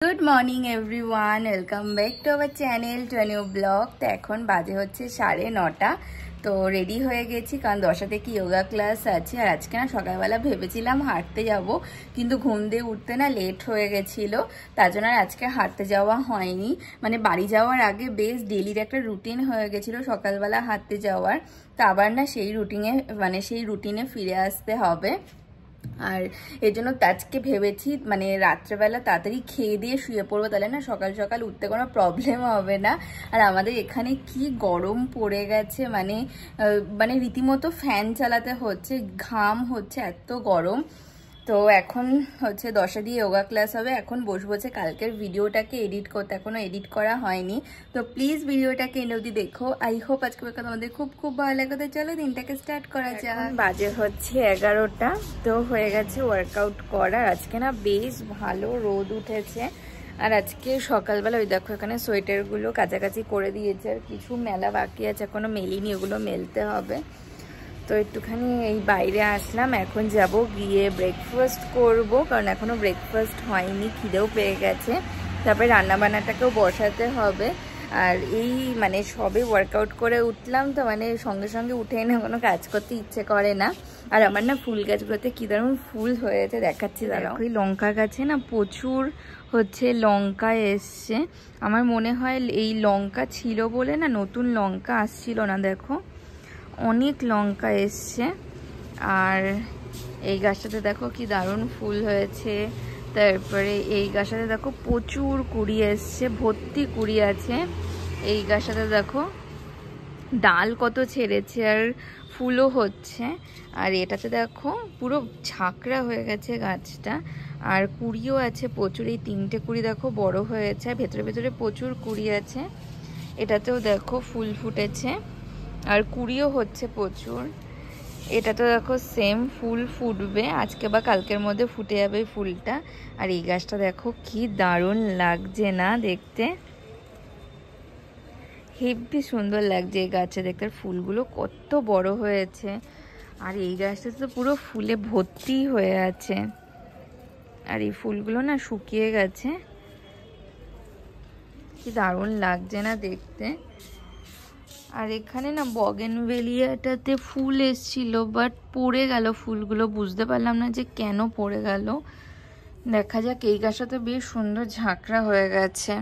Good morning everyone welcome back to our channel to new blog. तो এখন বাজে হচ্ছে 9:30। তো রেডি হয়ে গেছি কারণ 10টা থেকে যোগা ক্লাস আছে। আর আজকে না সকালবেলা ভেবেছিলাম হাঁটতে যাব, কিন্তু ঘুম দিয়ে উঠতে না লেট হয়ে গেছিল, তার জন্য আজকে হাঁটতে যাওয়া হয়নি। মানে বাড়ি যাওয়ার আগে বেশ ডেইলির একটা রুটিন হয়ে গেছিল সকালবেলা হাঁটতে যাওয়ার। তো আবার না সেই রুটিনে ফিরে আসতে হবে। আর এর জন্য আজকে ভেবেছি মানে রাত্রেবেলা তাড়াতাড়ি খেয়ে দিয়ে শুয়ে পড়বো, তাহলে না সকাল সকাল উঠতে কোনো প্রবলেম হবে না। আর আমাদের এখানে কি গরম পড়ে গেছে, মানে রীতিমতো ফ্যান চালাতে হচ্ছে, ঘাম হচ্ছে, এত গরম। তো এখন হচ্ছে 10টা দিয়ে যোগা ক্লাস হবে। এখন বসবো যে কালকের ভিডিওটাকে এডিট করতে, এখনো এডিট করা হয়নি। তো প্লিজ ভিডিওটাকে এন্ড অবধি দেখো। আই হোপ আজকে তোমাদের খুব খুব ভালো লাগে। তো চলো দিনটাকে স্টার্ট করা যাক। বাজে হচ্ছে 11টা। তো হয়ে গেছে ওয়ার্কআউট করার। আজকে না বেশ ভালো রোদ উঠেছে। আর আজকে সকালবেলা ওই দেখো এখানে সোয়েটারগুলো কাছাকাছি করে দিয়েছে, আর কিছু মেলা বাকি আছে, এখনো মেলিনি, ওগুলো মেলতে হবে। তো একটুখানি এই বাইরে আসলাম, এখন যাব গিয়ে ব্রেকফাস্ট করব, কারণ এখনো ব্রেকফাস্ট হয়নি, খিদেও পেয়ে গেছে। তারপরে রান্নাবান্নাটাকেও বসাতে হবে। আর এই মানে সবে ওয়ার্কআউট করে উঠলাম, তো মানে সঙ্গে সঙ্গে উঠেই না কোনো কাজ করতে ইচ্ছে করে না। আর আমার না ফুল গাছগুলোতে কী দারুণ ফুল হয়েছে, দেখাচ্ছি দাঁড়াও। ওই লঙ্কা গাছে না প্রচুর হচ্ছে লঙ্কা এসছে। আমার মনে হয় এই লঙ্কা ছিল বলে না নতুন লঙ্কা আসছিল না, দেখো অনেক লঙ্কা এসছে। আর এই গাছটাতে দেখো কি দারুণ ফুল হয়েছে। তারপরে এই গাছটাতে দেখো প্রচুর কুড়ি এসছে, ভর্তি কুড়ি আছে। এই গাছটাতে দেখো ডাল কত ছেড়েছে আর ফুলও হচ্ছে। আর এটাতে দেখো পুরো ঝাঁকড়া হয়ে গেছে গাছটা, আর কুড়িও আছে প্রচুর। এই 3টে কুড়ি দেখো বড় হয়েছে, ভেতরে ভেতরে প্রচুর কুড়ি আছে। এটাতেও দেখো ফুল ফুটেছে আর কুড়িও হচ্ছে প্রচুর। এটা তো দেখো সেম ফুল ফুটবে, আজকে বা কালকের মধ্যে ফুটে যাবে ফুলটা। আর এই গাছটা দেখো কি দারুণ লাগছে না দেখতে, হেব্বি সুন্দর লাগছে এই গাছে দেখতে। ফুলগুলো কত বড় হয়েছে, আর এই গাছটা তো পুরো ফুলে ভর্তি হয়ে আছে। আর এই ফুলগুলো না শুকিয়ে গেছে, কি দারুণ লাগছে না দেখতে। আর এখানে না বগেনভেলিয়াটাতে ফুল এসছিল, বাট পড়ে গেল ফুলগুলো, বুঝতে পারলাম না যে কেন পড়ে গেল। দেখা যাক, এই গাছটা বেশ সুন্দর ঝাঁকড়া হয়ে গেছে,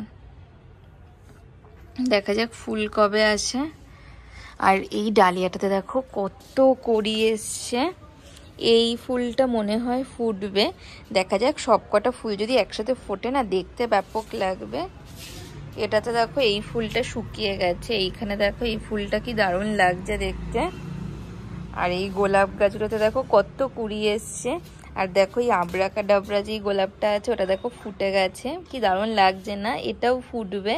দেখা যাক ফুল কবে আসে। আর এই ডালিয়াটাতে দেখো কত কড়ি এসছে। এই ফুলটা মনে হয় ফুটবে, দেখা যাক। সব কটা ফুল যদি একসাথে ফোটে না দেখতে ব্যাপক লাগবে। এটাতে দেখো এই ফুলটা শুকিয়ে গেছে, এইখানে দেখো এই ফুলটা কি দারুণ লাগছে দেখতে। আর এই গোলাপ গাছগুলোতে দেখো কত কুড়ি এসছে। আর দেখো এই আবরাকাডাবরা যে গোলাপটা আছে ওটা দেখো ফুটে গেছে, কি দারুণ লাগছে না। এটাও ফুটবে।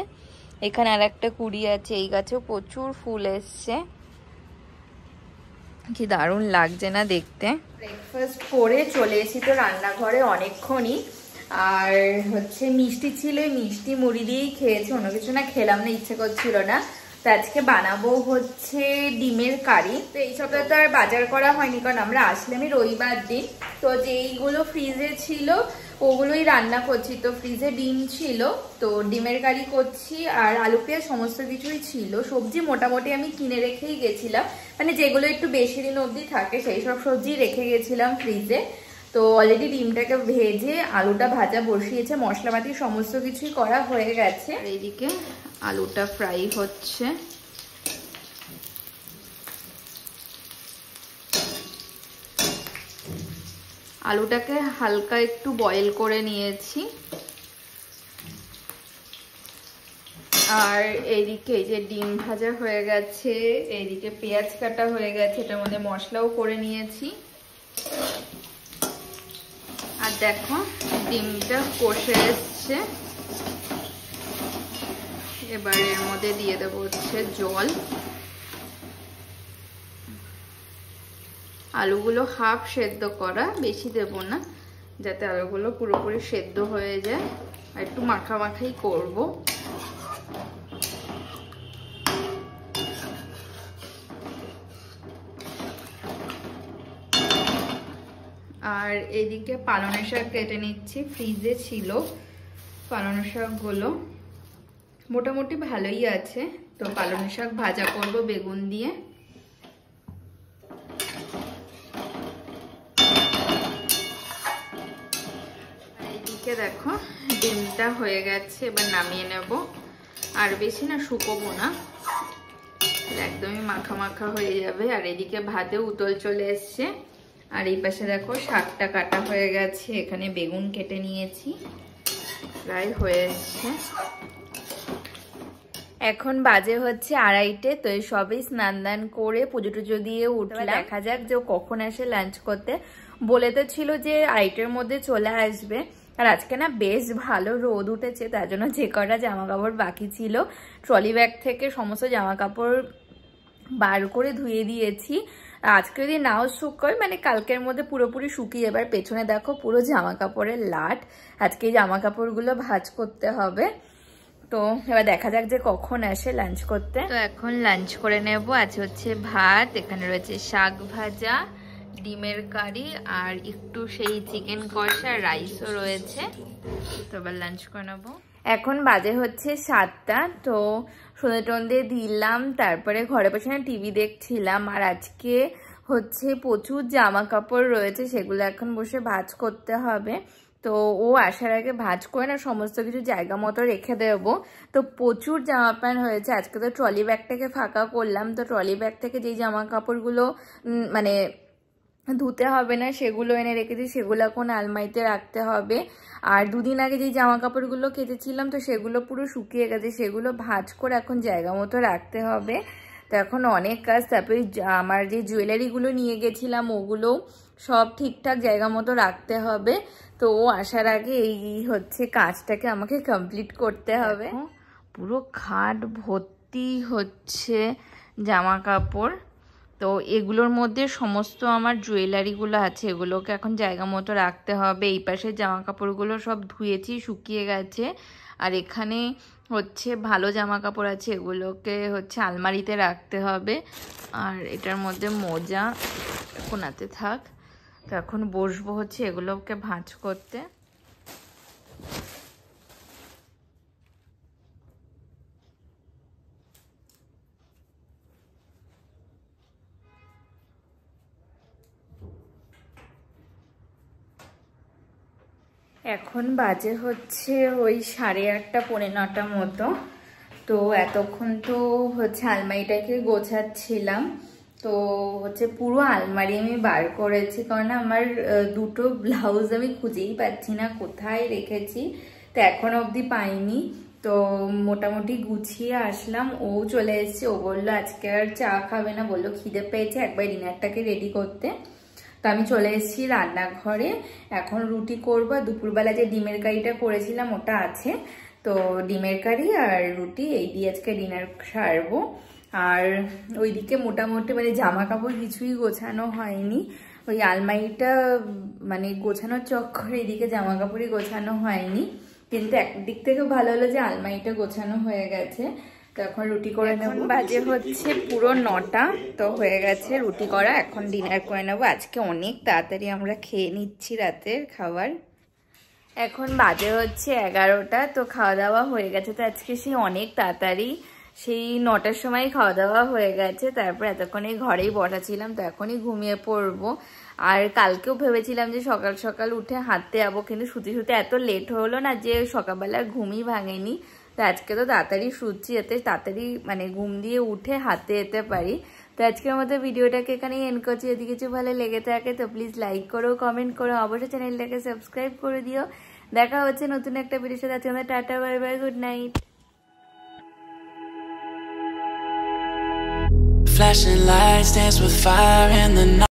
এখানে আর একটা কুড়ি আছে, এই গাছেও প্রচুর ফুল এসছে, কি দারুণ লাগছে না দেখতে। ব্রেকফাস্ট করে চলে এসেছি তো রান্নাঘরে অনেকক্ষণই। আর হচ্ছে মিষ্টি ছিল, মিষ্টি মুড়ি দিয়েই খেয়েছি, অন্য কিছু না খেলাম না, ইচ্ছে করছিল না। তো আজকে বানাবো হচ্ছে ডিমের কারি। তো এই সপ্তাহে তো আর বাজার করা হয়নি, কারণ আমরা আসলামই রবিবার দিন। তো যেইগুলো ফ্রিজে ছিল ওগুলোই রান্না করছি। তো ফ্রিজে ডিম ছিল, তো ডিমের কারি করছি। আর আলু পেঁয়াজ সমস্ত কিছুই ছিল। সবজি মোটামুটি আমি কিনে রেখেই গেছিলাম, মানে যেগুলো একটু বেশি দিন অবধি থাকে সেই সব সবজি রেখে গেছিলাম ফ্রিজে। তো অলরেডি ডিমটাকে ভেজে আলুটা ভাজা বসিয়েছে, মশলাপাতি সমস্ত কিছুই করা হয়ে গেছে। আর এইদিকে আলুটা ফ্রাই হচ্ছে। আলুটাকে হালকা একটু বয়েল করে নিয়েছি। আর এইদিকে এই যে ডিম ভাজা হয়ে গেছে, এইদিকে পেঁয়াজ কাটা হয়ে গেছে, এটার মধ্যে মশলাও করে নিয়েছি। আর দেখো ডিমটা কষে এসছে। এবার এর মধ্যে দিয়ে দেবো হচ্ছে জল। আলুগুলো হাফ সেদ্ধ করা, বেশি দেব না, যাতে আলুগুলো পুরোপুরি সেদ্ধ হয়ে যায়। আর একটু মাখামাখাই করব। আর এদিকে পালং শাক কেটে নিচ্ছি, ফ্রিজে ছিল। পালং শাকগুলো মোটামুটি ভালোই আছে, তো পালং শাক ভাজা করব বেগুন দিয়ে। এইদিকে দেখো ডিমটা হয়ে গেছে, এবার নামিয়ে নেব। আর বেশি না শুকোবো না, একদমই মাখা মাখা হয়ে যাবে। আর এদিকে ভাতে উতল চলে এসছে। আর এই পাশে দেখো শাকটা কাটা হয়ে গেছে, এখানে বেগুন কেটে নিয়েছি, প্রায় হয়ে এসছে। এখন বাজে হচ্ছে 2:30, তো এই সবই স্নান দান করে পুজো টুজো দিয়ে উঠলাম। দেখা যাক যে কখন আসে লাঞ্চ করতে। বলে তো ছিল যে 2:30-এর মধ্যে চলে আসবে। আর আজকে না বেশ ভালো রোদ উঠেছে, তার জন্য যে কটা জামা কাপড় বাকি ছিল ট্রলি ব্যাগ থেকে সমস্ত জামা কাপড় বার করে ধুয়ে দিয়েছি। আজকে যদি নাও শুকোয় মানে কালকের মধ্যে পুরোপুরি শুকিয়ে যাবে। পেছনে দেখো পুরো জামা কাপড়ের লাট। আজকে এই জামা কাপড়গুলো ভাঁজ করতে হবে। তো এবার দেখা যাক যে কখন আসে লাঞ্চ করতে। তো এখন লাঞ্চ করে নেব। আজ হচ্ছে ভাত, এখানে রয়েছে শাক ভাজা, ডিমের কারি আর একটু সেই চিকেন কষা, রাইসও রয়েছে। তো এবার লাঞ্চ করে নেব। এখন বাজে হচ্ছে 7টা, তো সন্ধে টন্ধে দিলাম, তারপরে ঘরে বসে না টিভি দেখছিলাম। আর আজকে হচ্ছে প্রচুর জামা কাপড় রয়েছে, সেগুলো এখন বসে ভাঁজ করতে হবে। তো ও আসার আগে ভাঁজ করে না সমস্ত কিছু জায়গা মতো রেখে দেবো। তো প্রচুর জামা প্যান্ট হয়েছে। আজকে তো ট্রলি ব্যাগটাকে ফাঁকা করলাম, তো ট্রলি ব্যাগ থেকে যেই জামা কাপড়গুলো মানে ধুতে হবে না সেগুলো এনে রেখেছি, সেগুলো এখন আলমারিতে রাখতে হবে। আর দুদিন আগে যে জামা কাপড়গুলো কেটেছিলাম তো সেগুলো পুরো শুকিয়ে গেছে, সেগুলো ভাঁজ করে এখন জায়গা মতো রাখতে হবে। তো এখন অনেক কাজ। তারপরে আমার যে জুয়েলারিগুলো নিয়ে গেছিলাম ওগুলো সব ঠিকঠাক জায়গা মতো রাখতে হবে। তো ও আসার আগে এই হচ্ছে কাজটাকে আমাকে কমপ্লিট করতে হবে। পুরো খাট ভর্তি হচ্ছে জামা কাপড়। তো এগুলোর মধ্যে সমস্ত আমার জুয়েলারিগুলো আছে, এগুলোকে এখন জায়গা মতো রাখতে হবে। এই পাশের জামা কাপড়গুলো সব ধুয়েছি, শুকিয়ে গেছে। আর এখানে হচ্ছে ভালো জামা কাপড় আছে, এগুলোকে হচ্ছে আলমারিতে রাখতে হবে। আর এটার মধ্যে মোজা কোনাতে থাক। তো এখন বসবো হচ্ছে এগুলোকে ভাঁজ করতে। এখন বাজে হচ্ছে ওই 8:30 পৌনে 9টা মতো। তো এতক্ষণ তো হচ্ছে আলমারিটাকে গোছাচ্ছিলাম। তো হচ্ছে পুরো আলমারি আমি বার করেছি, কারণ আমার দুটো ব্লাউজ আমি খুঁজেই পাচ্ছি না কোথায় রেখেছি। তো এখনো অবধি পাইনি। তো মোটামুটি গুছিয়ে আসলাম। ও চলে এসেছে। ও বললো আজকে আর চা খাবে না, বললো খিদে পেয়েছে, একবার ডিনারটাকে রেডি করতে। তো আমি চলে এসেছি রান্নাঘরে। এখন রুটি করবো। দুপুরবেলা যে ডিমের কারিটা করেছিলাম ওটা আছে। তো ডিমের কারি আর রুটি এই দিয়ে আজকে ডিনার সারবো। আর ওইদিকে মোটামুটি মানে জামা কাপড় কিছুই গোছানো হয়নি। ওই আলমারিটা মানে গোছানোর চক্করে এদিকে জামা কাপড়ই গোছানো হয়নি। কিন্তু একদিক থেকে ভালো হলো যে আলমারিটা গোছানো হয়ে গেছে। তো এখন রুটি করে নেব। বাজে হচ্ছে পুরো 9টা, তো হয়ে গেছে রুটি করা। এখন ডিনার করে নেবো। আজকে অনেক তাড়াতাড়ি আমরা খেয়ে নিচ্ছি রাতের খাবার। এখন বাজে হচ্ছে 11টা, তো খাওয়া দাওয়া হয়ে গেছে। তো আজকে সেই অনেক তাড়াতাড়ি সেই 9টার সময় খাওয়া দাওয়া হয়ে গেছে। তারপর এতক্ষণে ঘরেই বসা ছিলাম, তো এখনই ঘুমিয়ে পড়বো। আর কালকেও ভেবেছিলাম যে সকাল সকাল উঠে হাঁটতে যাবো, কিন্তু শুতে শুতে এত লেট হলো না যে সকালবেলা ঘুমই ভাঙেনি। তো আজকে তো তাড়াতাড়ি শুচ্ছি যাতে তাড়াতাড়ি মানে ঘুম দিয়ে উঠে হাঁটতে যেতে পারি। তো আজকের মতো ভিডিওটাকে এখানেই এন্ড করছি। যদি কিছু ভালো লেগে থাকে তো প্লিজ লাইক করো, কমেন্ট করো, অবশ্যই চ্যানেলটাকে সাবস্ক্রাইব করে দিও। দেখা হচ্ছে নতুন একটা ভিডিওর সাথে। আজকে tata, bye bye, good night. Flashing lights dance with fire in the night.